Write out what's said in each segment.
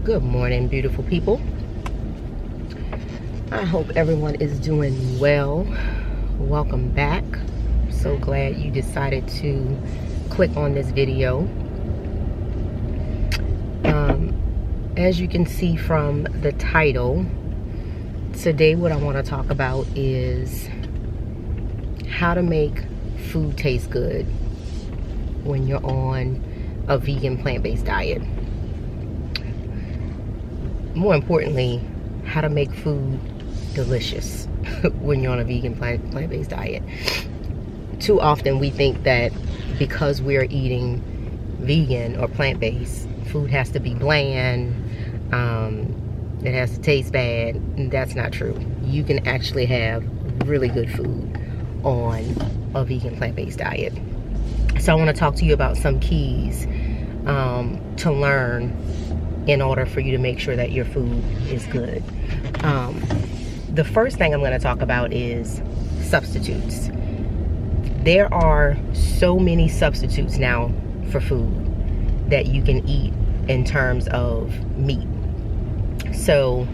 Good morning, beautiful people. I hope everyone is doing well. Welcome back. So glad you decided to click on this video. As you can see from the title, today what I want to talk about is how to make food taste good when you're on a vegan plant-based diet. More importantly, how to make food delicious when you're on a vegan plant-based diet. Too often we think that because we're eating vegan or plant-based, food has to be bland, it has to taste bad. That's not true. You can actually have really good food on a vegan plant-based diet. So I want to talk to you about some keys to learn in order for you to make sure that your food is good. The first thing I'm going to talk about is substitutes. There are so many substitutes now for food that you can eat in terms of meat. So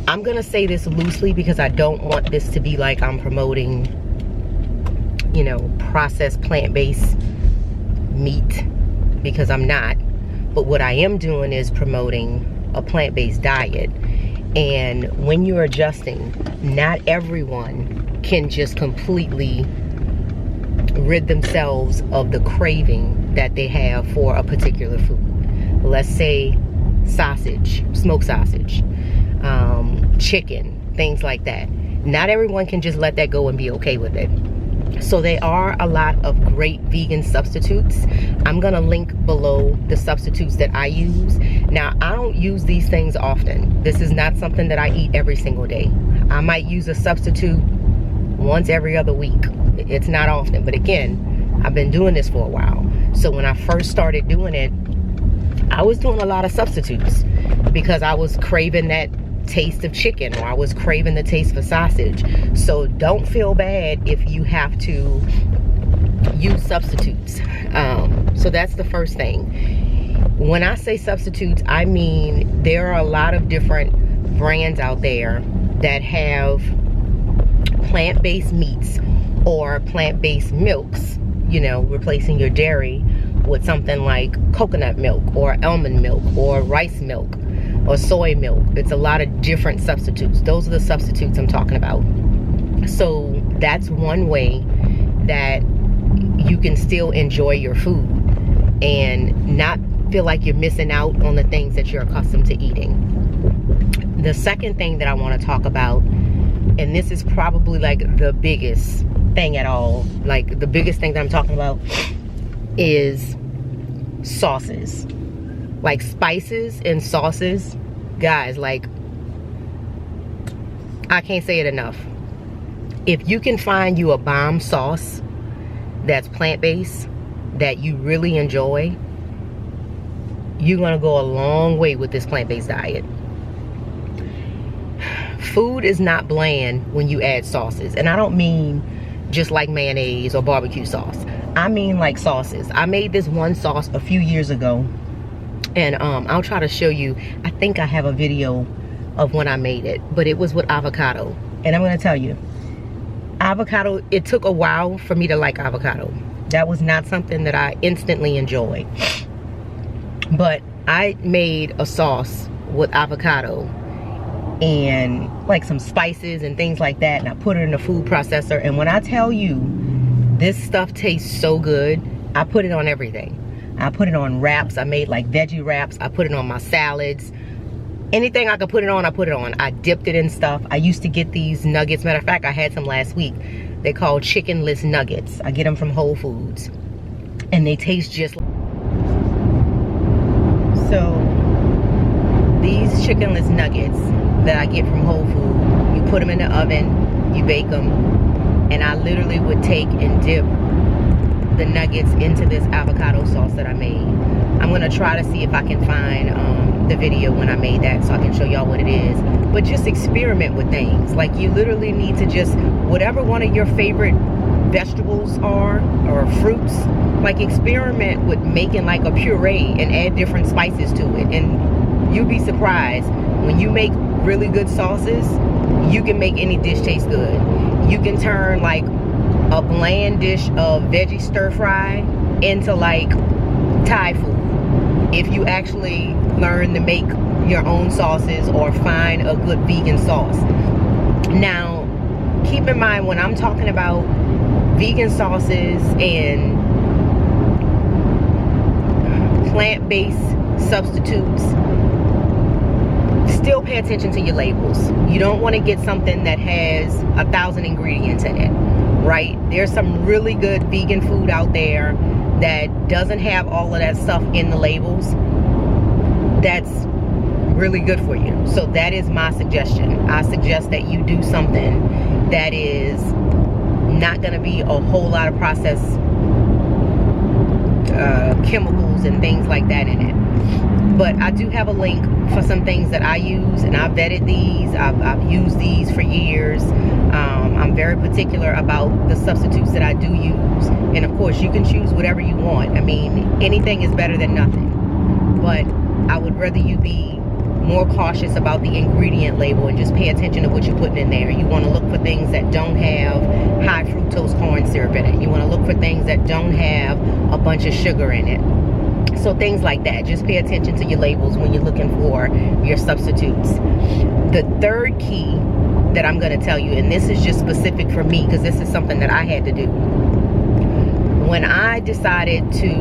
I'm going to say this loosely because I don't want this to be like I'm promoting, processed plant-based meat, because I'm not. But what I am doing is promoting a plant-based diet. And when you're adjusting, not everyone can just completely rid themselves of the craving that they have for a particular food. Let's say sausage, smoked sausage, chicken, things like that. Not everyone can just let that go and be okay with it. So there are a lot of great vegan substitutes. I'm gonna link below the substitutes that I use. Now, I don't use these things often. This is not something that I eat every single day. I might use a substitute once every other week. It's not often, but again, I've been doing this for a while. So when I first started doing it, I was doing a lot of substitutes because I was craving that taste of chicken, or I was craving the taste for sausage. So don't feel bad if you have to use substitutes. So that's the first thing. When I say substitutes, I mean there are a lot of different brands out there that have plant-based meats or plant-based milks, replacing your dairy with something like coconut milk or almond milk or rice milk or soy milk. It's a lot of different substitutes. Those are the substitutes I'm talking about. So that's one way that you can still enjoy your food and not feel like you're missing out on the things that you're accustomed to eating. The second thing that I want to talk about, and this is probably like the biggest thing at all, like the biggest thing that I'm talking about, is sauces. Like spices and sauces, guys, like, I can't say it enough. If you can find you a bomb sauce that's plant-based that you really enjoy, you're gonna go a long way with this plant-based diet. Food is not bland when you add sauces, and I don't mean just like mayonnaise or barbecue sauce. I mean like sauces. I made this one sauce a few years ago, and I'll try to show you. I think I have a video of when I made it, but it was with avocado. And I'm gonna tell you, avocado, it took a while for me to like avocado. That was not something that I instantly enjoyed. But I made a sauce with avocado and like some spices and things like that, and I put it in a food processor, and when I tell you this stuff tastes so good, I put it on everything. I put it on wraps. I made like veggie wraps. I put it on my salads. Anything I could put it on, I put it on. I dipped it in stuff. I used to get these nuggets. Matter of fact, I had some last week. They're called chickenless nuggets. I get them from Whole Foods, and they taste just like... So these chickenless nuggets that I get from Whole Foods, you put them in the oven, you bake them, and I literally would take and dip the nuggets into this avocado sauce that I made. I'm gonna try to see if I can find the video when I made that so I can show y'all what it is. But just experiment with things. Like, you literally need to just, whatever one of your favorite vegetables are, or fruits, like experiment with making like a puree and add different spices to it, and you'll be surprised. When you make really good sauces, you can make any dish taste good. You can turn like a bland dish of veggie stir fry into like Thai food if you actually learn to make your own sauces or find a good vegan sauce. Now, keep in mind, when I'm talking about vegan sauces and plant-based substitutes, still pay attention to your labels. You don't want to get something that has 1,000 ingredients in it, right? There's some really good vegan food out there that doesn't have all of that stuff in the labels. That's really good for you. So that is my suggestion. I suggest that you do something that is not going to be a whole lot of processed chemicals and things like that in it. But I do have a link for some things that I use, and I've vetted these. I've used these for years. I'm very particular about the substitutes that I do use. And of course, you can choose whatever you want. I mean, anything is better than nothing. But I would rather you be more cautious about the ingredient label and just pay attention to what you're putting in there. You want to look for things that don't have high fructose corn syrup in it. You want to look for things that don't have a bunch of sugar in it. So things like that. Just pay attention to your labels when you're looking for your substitutes. The third key that I'm going to tell you, and this is just specific for me because this is something that I had to do. When I decided to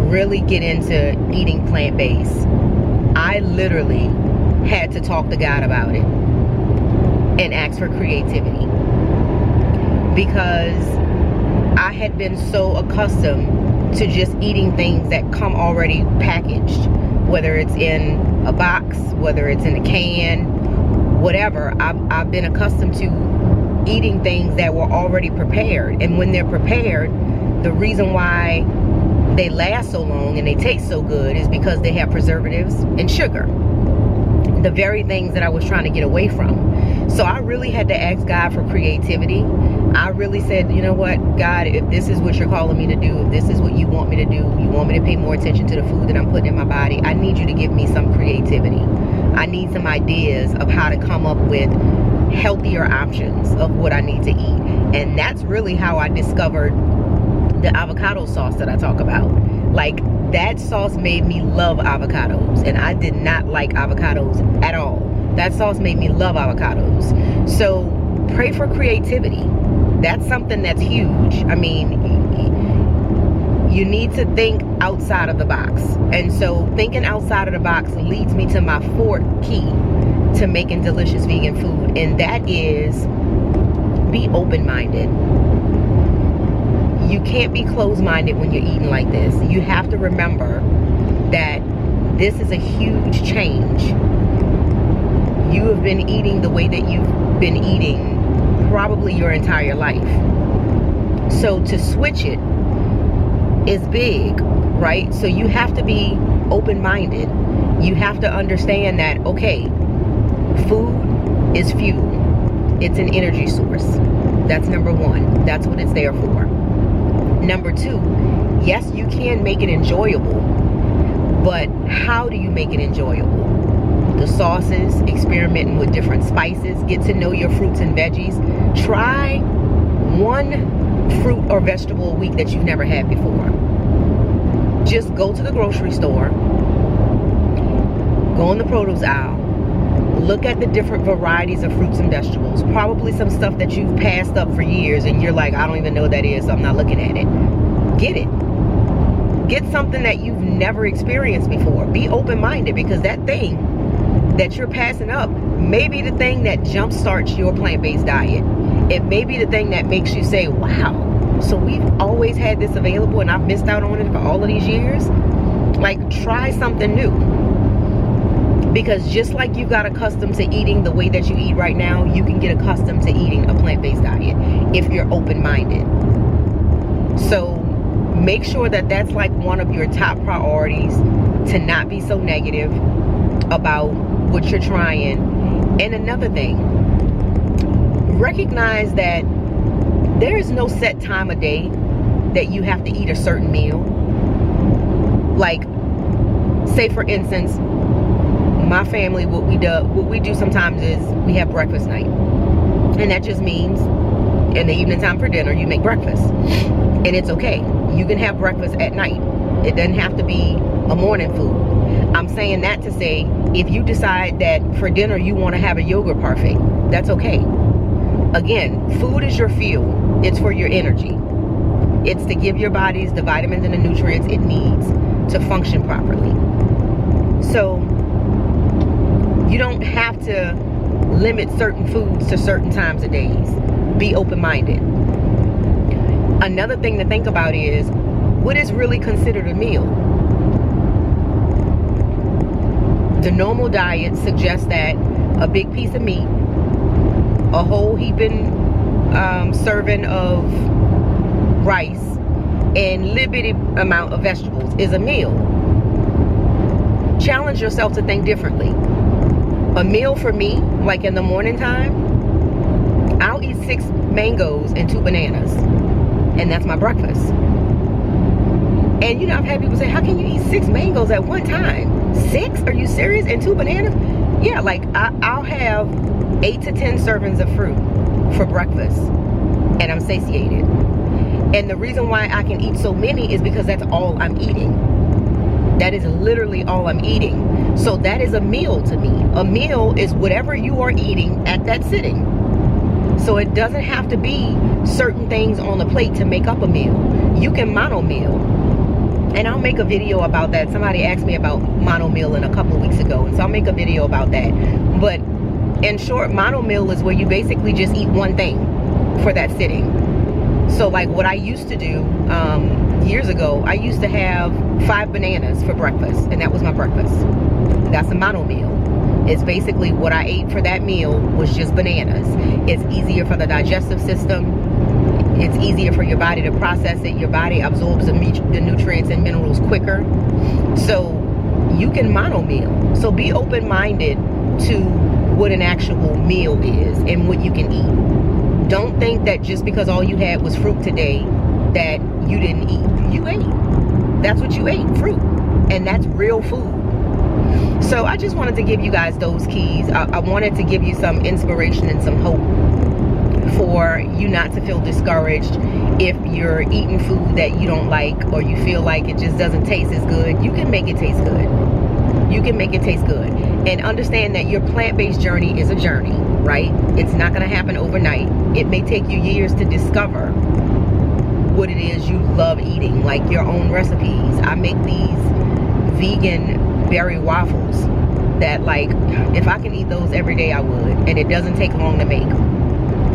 really get into eating plant-based, I literally had to talk to God about it and ask for creativity, because I had been so accustomed to just eating things that come already packaged, whether it's in a box, whether it's in a can, whatever. I've been accustomed to eating things that were already prepared, and when they're prepared, the reason why they last so long and they taste so good is because they have preservatives and sugar, the very things that I was trying to get away from. So I really had to ask God for creativity. I really said, you know what, God, if this is what you're calling me to do, if this is what you want me to do, you want me to pay more attention to the food that I'm putting in my body, I need you to give me some creativity. I need some ideas of how to come up with healthier options of what I need to eat. And that's really how I discovered the avocado sauce that I talk about. Like, that sauce made me love avocados, and I did not like avocados at all. That sauce made me love avocados. So pray for creativity. That's something that's huge. I mean, you need to think outside of the box. And so thinking outside of the box leads me to my fourth key to making delicious vegan food, and that is be open-minded. You can't be closed-minded when you're eating like this. You have to remember that this is a huge change. You have been eating the way that you've been eating probably your entire life. So to switch it is big, right? So you have to be open-minded. You have to understand that, okay, food is fuel. It's an energy source. That's number one. That's what it's there for. Number two, yes, you can make it enjoyable, but how do you make it enjoyable? The sauces, experimenting with different spices, get to know your fruits and veggies. Try one fruit or vegetable a week that you've never had before. Just go to the grocery store, go in the produce aisle, look at the different varieties of fruits and vegetables. Probably some stuff that you've passed up for years and you're like, I don't even know what that is, so I'm not looking at it. Get it. Get something that you've never experienced before. Be open-minded, because that thing that you're passing up may be the thing that jumpstarts your plant-based diet. It may be the thing that makes you say, wow, so we've always had this available and I've missed out on it for all of these years. Like, try something new. Because just like you got accustomed to eating the way that you eat right now, you can get accustomed to eating a plant-based diet if you're open-minded. So make sure that that's like one of your top priorities, to not be so negative about what you're trying. And another thing, recognize that there is no set time of day that you have to eat a certain meal. Like, say for instance, my family, what we do sometimes is we have breakfast night. And that just means in the evening time for dinner, you make breakfast. And it's okay. You can have breakfast at night. It doesn't have to be a morning food. I'm saying that to say, if you decide that for dinner you want to have a yogurt parfait, that's okay. Again, food is your fuel. It's for your energy. It's to give your bodies the vitamins and the nutrients it needs to function properly. So you don't have to limit certain foods to certain times of days. Be open-minded. Another thing to think about is, what is really considered a meal? The normal diet suggests that a big piece of meat, a whole heaping serving of rice, and little bitty amount of vegetables is a meal. Challenge yourself to think differently. A meal for me, like in the morning time, I'll eat 6 mangoes and 2 bananas, and that's my breakfast. And you know, I've had people say, how can you eat 6 mangoes at one time? 6? Are you serious? And 2 bananas? Yeah, like I'll have 8 to 10 servings of fruit for breakfast, and I'm satiated. And the reason why I can eat so many is because that's all I'm eating. That is literally all I'm eating. So that is a meal to me. A meal is whatever you are eating at that sitting. So it doesn't have to be certain things on the plate to make up a meal. You can mono meal. And I'll make a video about that. Somebody asked me about mono mealing a couple of weeks ago, and so I'll make a video about that. But in short, mono meal is where you basically just eat one thing for that sitting. So like what I used to do years ago, I used to have 5 bananas for breakfast, and that was my breakfast. That's a mono meal. It's basically what I ate for that meal was just bananas. It's easier for the digestive system. It's easier for your body to process it. Your body absorbs the nutrients and minerals quicker. So you can mono meal. So be open-minded to what an actual meal is and what you can eat. Don't think that just because all you had was fruit today that you didn't eat. You ate. That's what you ate, fruit. And that's real food. So I just wanted to give you guys those keys. I wanted to give you some inspiration and some hope for you not to feel discouraged if you're eating food that you don't like, or you feel like it just doesn't taste as good. You can make it taste good. You can make it taste good. And understand that your plant-based journey is a journey, right? It's not going to happen overnight. It may take you years to discover what it is you love eating, like your own recipes. I make these vegan berry waffles that, like, if I can eat those every day, I would. And it doesn't take long to make.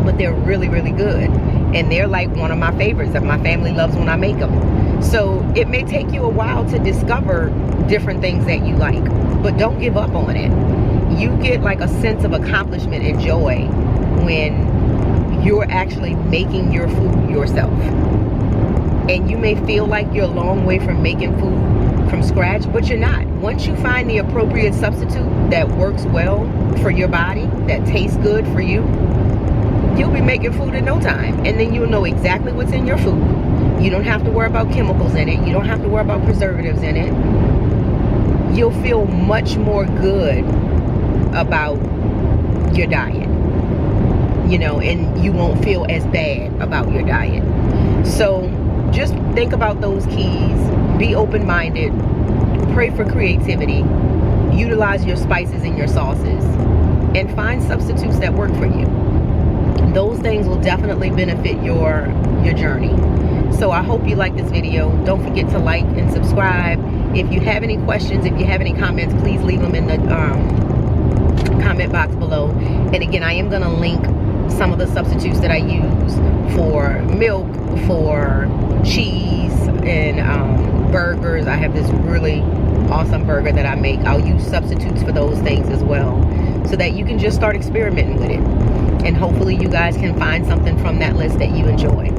But they're really, really good. And they're like one of my favorites that my family loves when I make them. So it may take you a while to discover different things that you like, but don't give up on it. You get like a sense of accomplishment and joy when you're actually making your food yourself. And you may feel like you're a long way from making food from scratch, but you're not. Once you find the appropriate substitute that works well for your body, that tastes good for you, you'll be making food in no time. And then you'll know exactly what's in your food. You don't have to worry about chemicals in it. You don't have to worry about preservatives in it. You'll feel much more good about your diet, you know, and you won't feel as bad about your diet. So just think about those keys. Be open-minded. Pray for creativity. Utilize your spices and your sauces, and find substitutes that work for you. Those things will definitely benefit your journey. So I hope you like this video. Don't forget to like and subscribe. If you have any questions, if you have any comments, please leave them in the comment box below. And again, I am going to link some of the substitutes that I use for milk, for cheese, and burgers. I have this really awesome burger that I make. I'll use substitutes for those things as well, so that you can just start experimenting with it. And hopefully you guys can find something from that list that you enjoy.